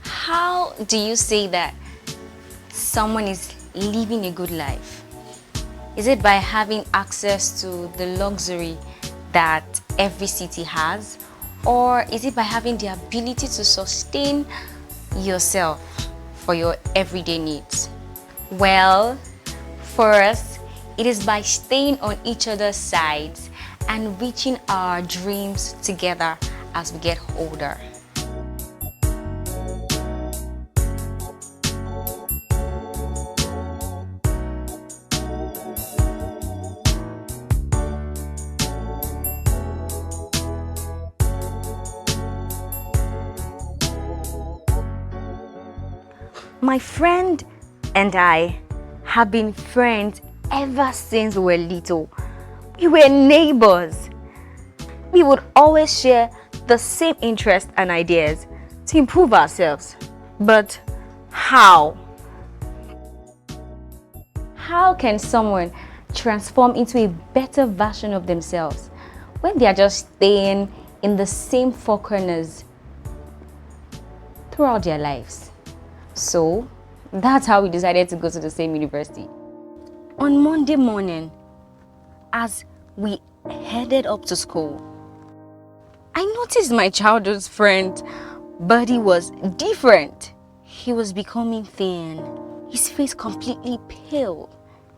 How do you say that someone is living a good life? Is it by having access to the luxury that every city has? Or is it by having the ability to sustain yourself for your everyday needs? Well, for us, it is by staying on each other's sides and reaching our dreams together as we get older. My friend and I have been friends ever since we were little. We were neighbors. We would always share the same interests and ideas to improve ourselves. But how? How can someone transform into a better version of themselves when they are just staying in the same four corners throughout their lives? So that's how we decided to go to the same university. On Monday morning, as we headed up to school, I noticed my childhood friend, Buddy, was different. He was becoming thin, his face completely pale,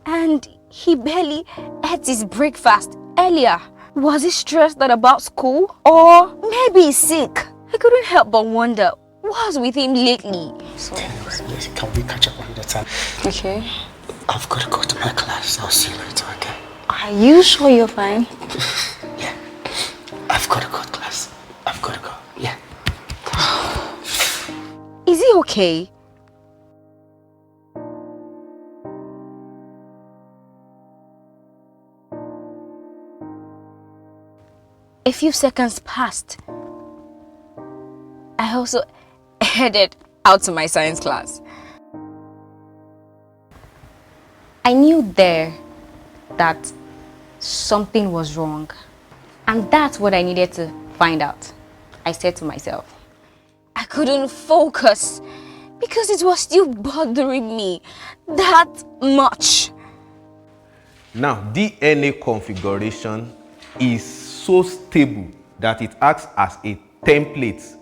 and he barely ate his breakfast earlier. Was he stressed out about school? Or maybe he's sick? I couldn't help but wonder what's with him lately. So, yes, can we catch up on the time? Okay. I've got to go to my class. I'll see you later, okay? Are you sure you're fine? Yeah. I've got to go to class. I've got to go. Yeah. Is he okay? A few seconds passed. I also headed out to my science class. I knew there that something was wrong, and that's what I needed to find out. I said to myself, I couldn't focus because it was still bothering me that much. Now, DNA configuration is so stable that it acts as a template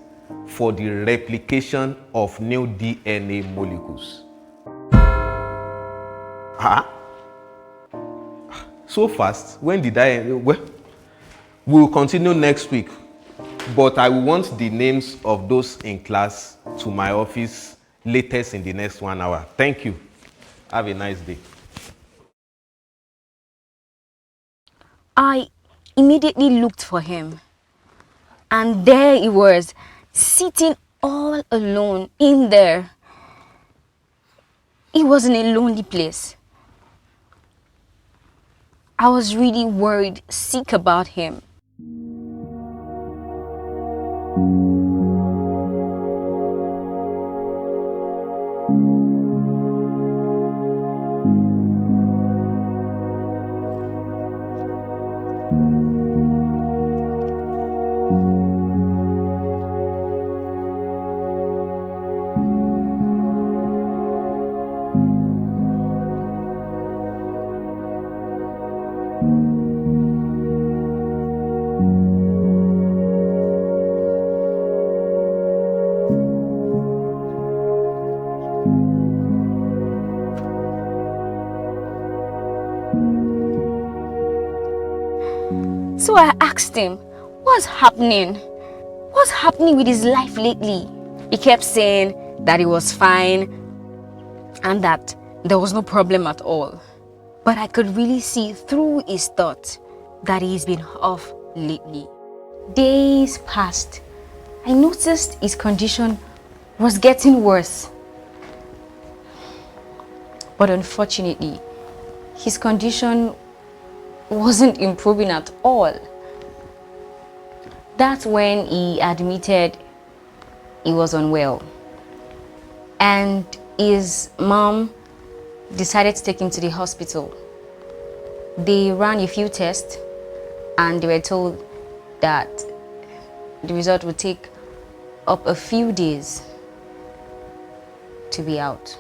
for the replication of new DNA molecules. So fast? When did I? Well, we will continue next week, but I will want the names of those in class to my office latest in the next 1 hour. Thank you. Have a nice day. I immediately looked for him, and there he was, sitting all alone in there. It was in a lonely place. I was really worried, sick about him. So I asked him, what's happening? What's happening with his life lately? He kept saying that he was fine and that there was no problem at all. But I could really see through his thoughts that he's been off lately. Days passed. I noticed his condition was getting worse. But unfortunately, his condition wasn't improving at all. That's when he admitted he was unwell. And his mom decided to take him to the hospital. They ran a few tests and they were told that the result would take up a few days to be out.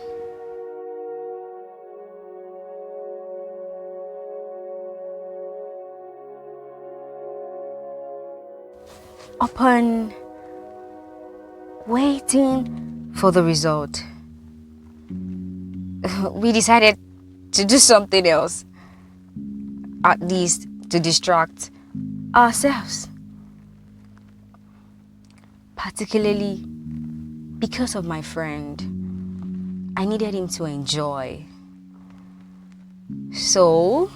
Upon waiting for the result, we decided to do something else, at least to distract ourselves, particularly because of my friend. I needed him to enjoy. So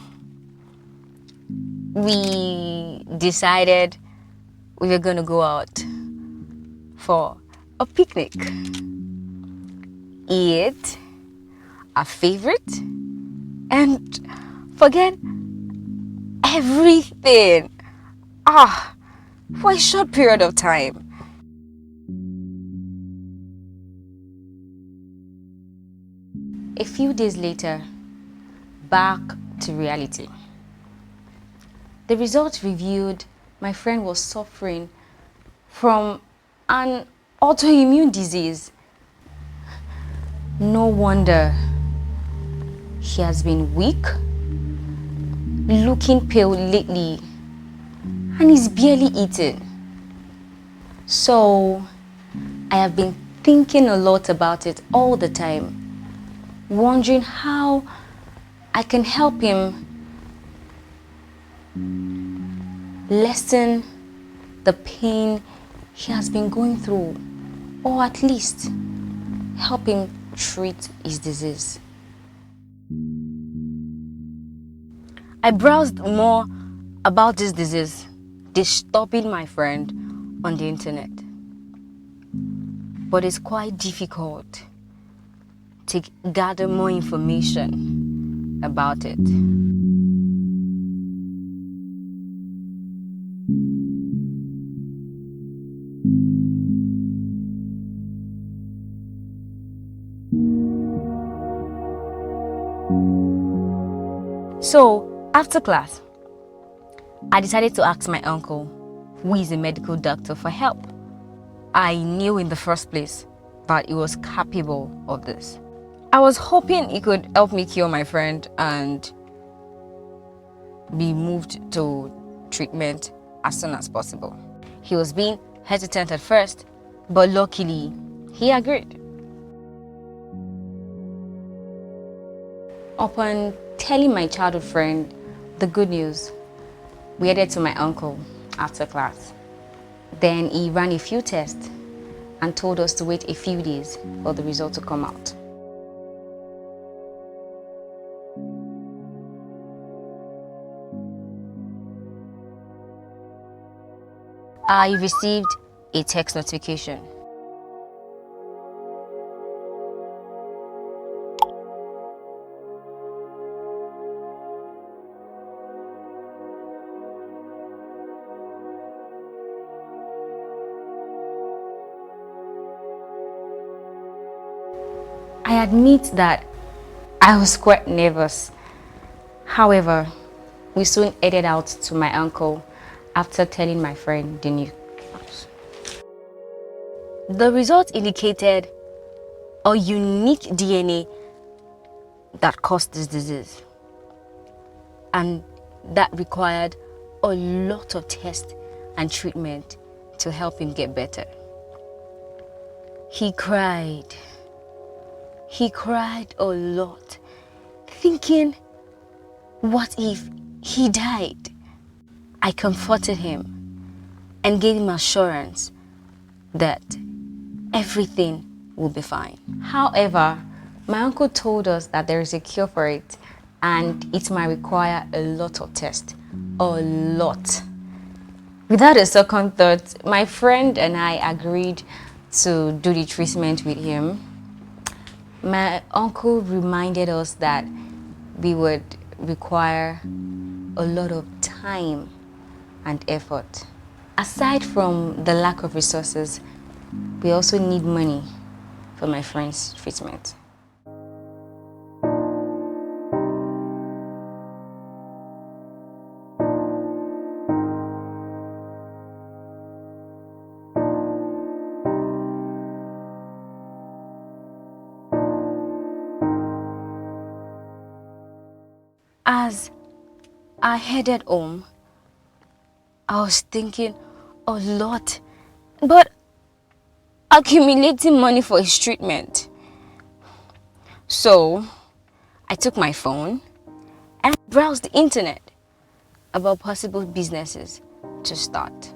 we decided we were going to go out for a picnic, eat our favorite, and forget everything for a short period of time. A few days later, back to reality. The results revealed my friend was suffering from an autoimmune disease. No wonder he has been weak, looking pale lately, and he's barely eating. So I have been thinking a lot about it all the time, wondering how I can help him lessen the pain he has been going through, or at least help him treat his disease. I browsed more about this disease disturbing my friend on the internet, but it's quite difficult to gather more information about it. So, after class, I decided to ask my uncle, who is a medical doctor, for help. I knew in the first place that he was capable of this. I was hoping he could help me cure my friend and be moved to treatment as soon as possible. He was being hesitant at first, but luckily, he agreed. Upon telling my childhood friend the good news, we headed to my uncle after class. Then he ran a few tests and told us to wait a few days for the result to come out. I received a text notification. I admit that I was quite nervous. However, we soon headed out to my uncle after telling my friend the news. The results indicated a unique DNA that caused this disease, and that required a lot of tests and treatment to help him get better. He cried. He cried a lot, thinking, what if he died? I comforted him and gave him assurance that everything will be fine. However, my uncle told us that there is a cure for it and it might require a lot of tests. A lot. Without a second thought, my friend and I agreed to do the treatment with him. My uncle reminded us that we would require a lot of time and effort. Aside from the lack of resources, we also need money for my friend's treatment. As I headed home, I was thinking a lot, but accumulating money for his treatment. So I took my phone and browsed the internet about possible businesses to start.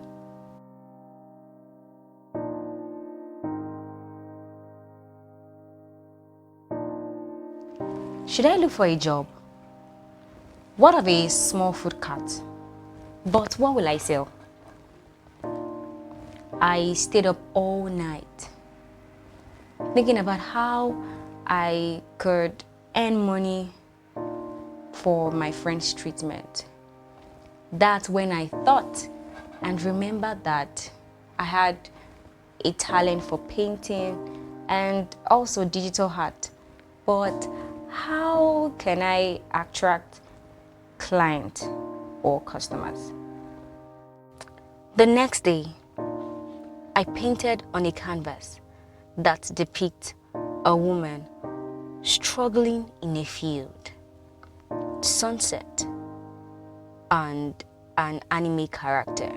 Should I look for a job? What of a small food cart? But what will I sell? I stayed up all night thinking about how I could earn money for my friend's treatment. That's when I thought and remembered that I had a talent for painting and also digital art. But how can I attract clients or customers? The next day, I painted on a canvas that depicts a woman struggling in a field, sunset, and an anime character.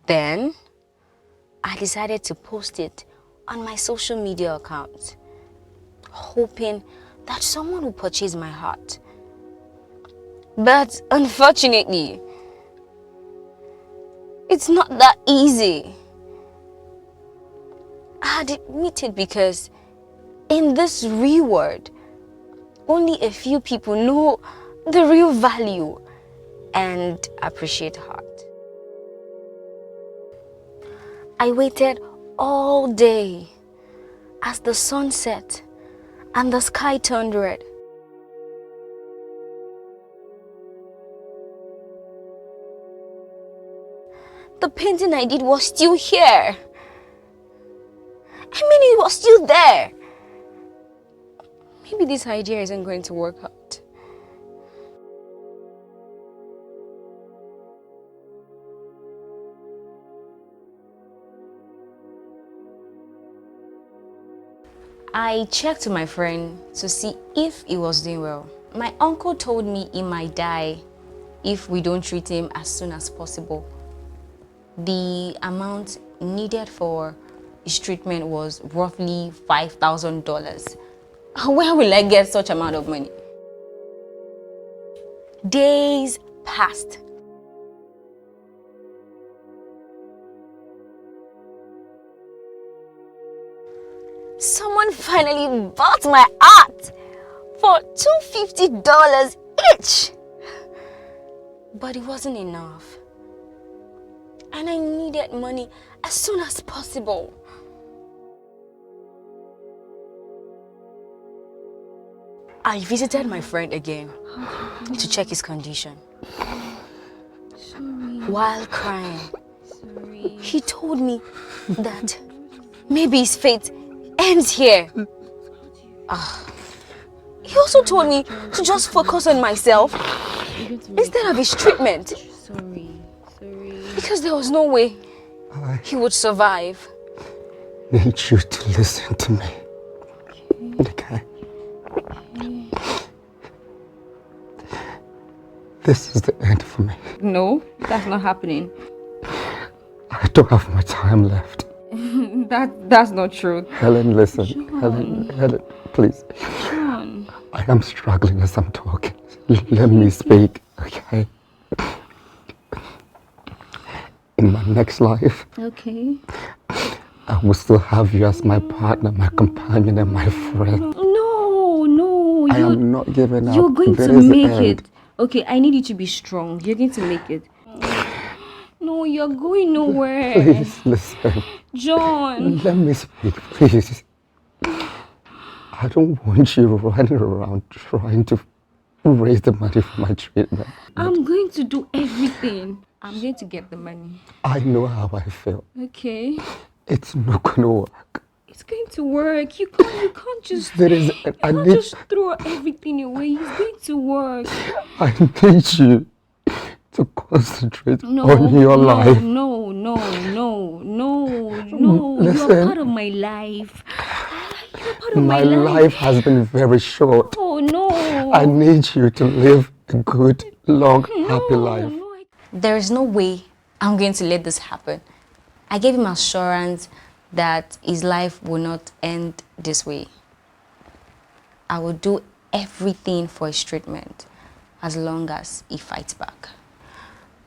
Then I decided to post it on my social media account, hoping that someone would purchase my art. But unfortunately, it's not that easy. I had admitted because in this real world, only a few people know the real value and appreciate art. I waited all day as the sun set and the sky turned red. The painting I did was still here. It was still there. Maybe this idea isn't going to work out. I checked to my friend to see if he was doing well. My uncle told me he might die if we don't treat him as soon as possible. The amount needed for his treatment was roughly $5,000. Where will I get such amount of money? Days passed. Someone finally bought my art for $250 each. But it wasn't enough. And I needed money as soon as possible. I visited my friend again to check his condition. While crying, he told me that maybe his fate ends here. He also told me to just focus on myself instead of his treatment. Sorry. Because there was no way he would survive. I need you to listen to me. Okay? This is the end for me. No, that's not happening. I don't have much time left. That's not true. Helen, listen. Helen, please. John. I am struggling as I'm talking. Let me speak, okay? In my next life, Okay. I will still have you as my partner, my companion, and my friend. No. I am not giving up. You're going There to is the make end. it. Okay, I need you to be strong. You're going to make it. No, you're going nowhere. Please listen. John. Let me speak, please. I don't want you running around trying to raise the money for my treatment. I'm going to do everything. I'm going to get the money. I know how I feel. Okay. It's not gonna work. It's going to work. You can't just There is. I can't need. just throw everything away. It's going to work. I need you to concentrate No, on your life. No. Listen. You're part of my life. You're part of My my life has been very short. Oh no. I need you to live a good, long, happy life. There is no way I'm going to let this happen. I gave him assurance that his life will not end this way. I will do everything for his treatment as long as he fights back.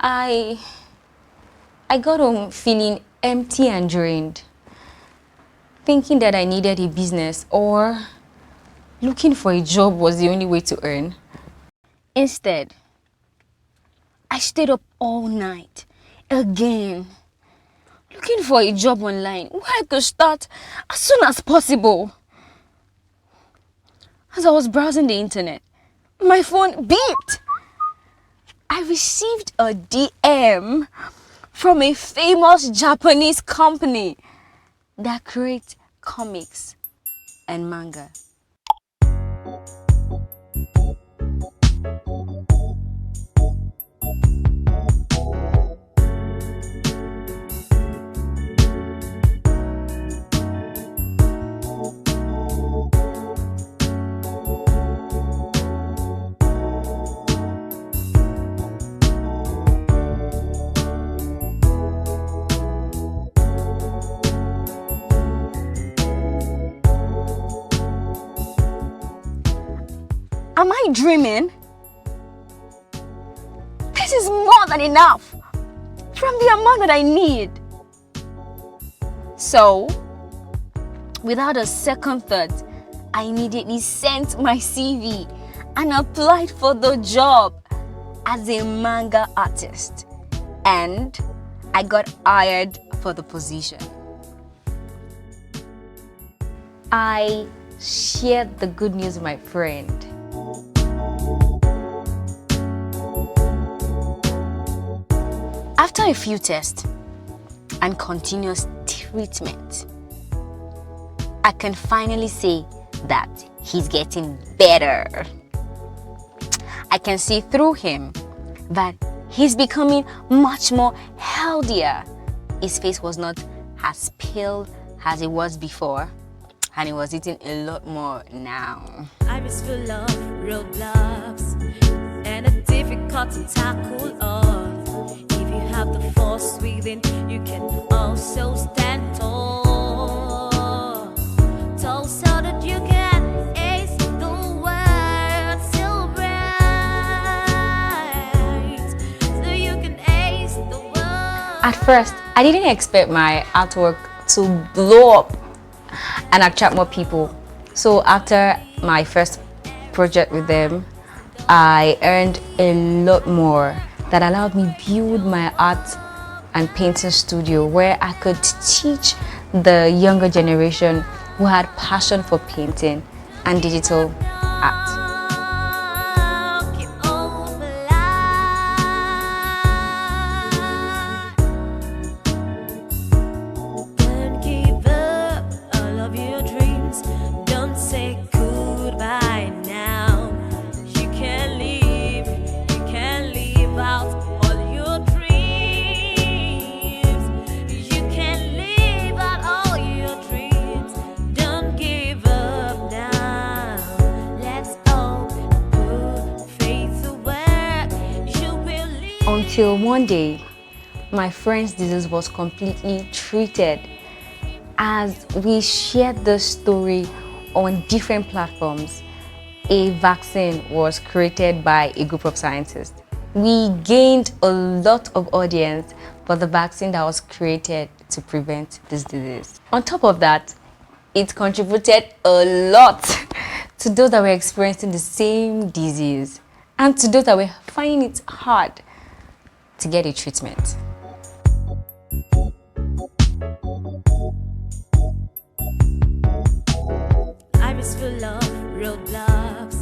I got home feeling empty and drained, thinking that I needed a business or looking for a job was the only way to earn. Instead, I stayed up all night again, looking for a job online where I could start as soon as possible. As I was browsing the internet, my phone beeped. I received a DM from a famous Japanese company that creates comics and manga. Am I dreaming? This is more than enough from the amount that I need. So, without a second thought, I immediately sent my CV and applied for the job as a manga artist. And I got hired for the position. I shared the good news with my friend. After a few tests and continuous treatment, I can finally say that he's getting better. I can see through him that he's becoming much more healthier. His face was not as pale as it was before, and he was eating a lot more now. I was full of roadblocks and a difficult to tackle off. If you have the force within, you can also stand tall. Tall so that you can ace the world so bright. So you can ace the world. At first, I didn't expect my artwork to blow up and attract more people. So after my first project with them, I earned a lot more that allowed me build my art and painting studio where I could teach the younger generation who had passion for painting and digital art. Till one day, my friend's disease was completely treated. As we shared the story on different platforms, a vaccine was created by a group of scientists. We gained a lot of audience for the vaccine that was created to prevent this disease. On top of that, it contributed a lot to those that were experiencing the same disease and to those that were finding it hard to get a treatment. Life is full of roadblocks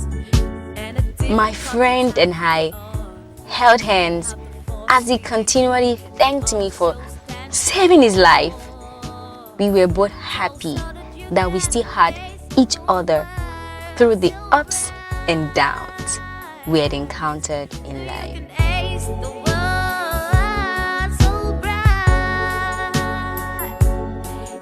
and a My friend and I held hands as he continually thanked me for saving his life. We were both happy that we still had each other through the ups and downs we had encountered in life. ace the world so bright.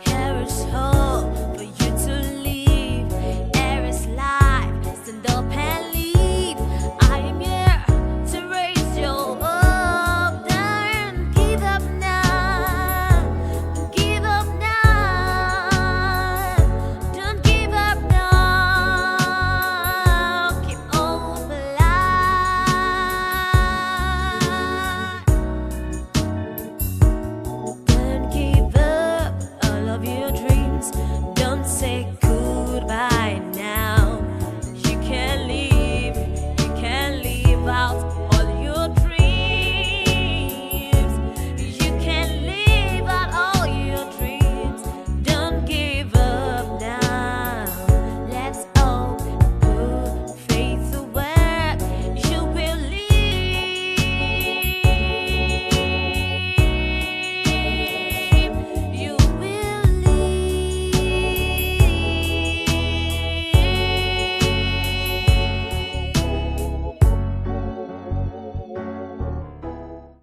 Here is hope for you to live. Here is life. Stand up and leave. I am here to raise your up. Don't give up now. Don't give up now. Don't give up now. Keep hope alive. Don't give up all of your dreams. Don't say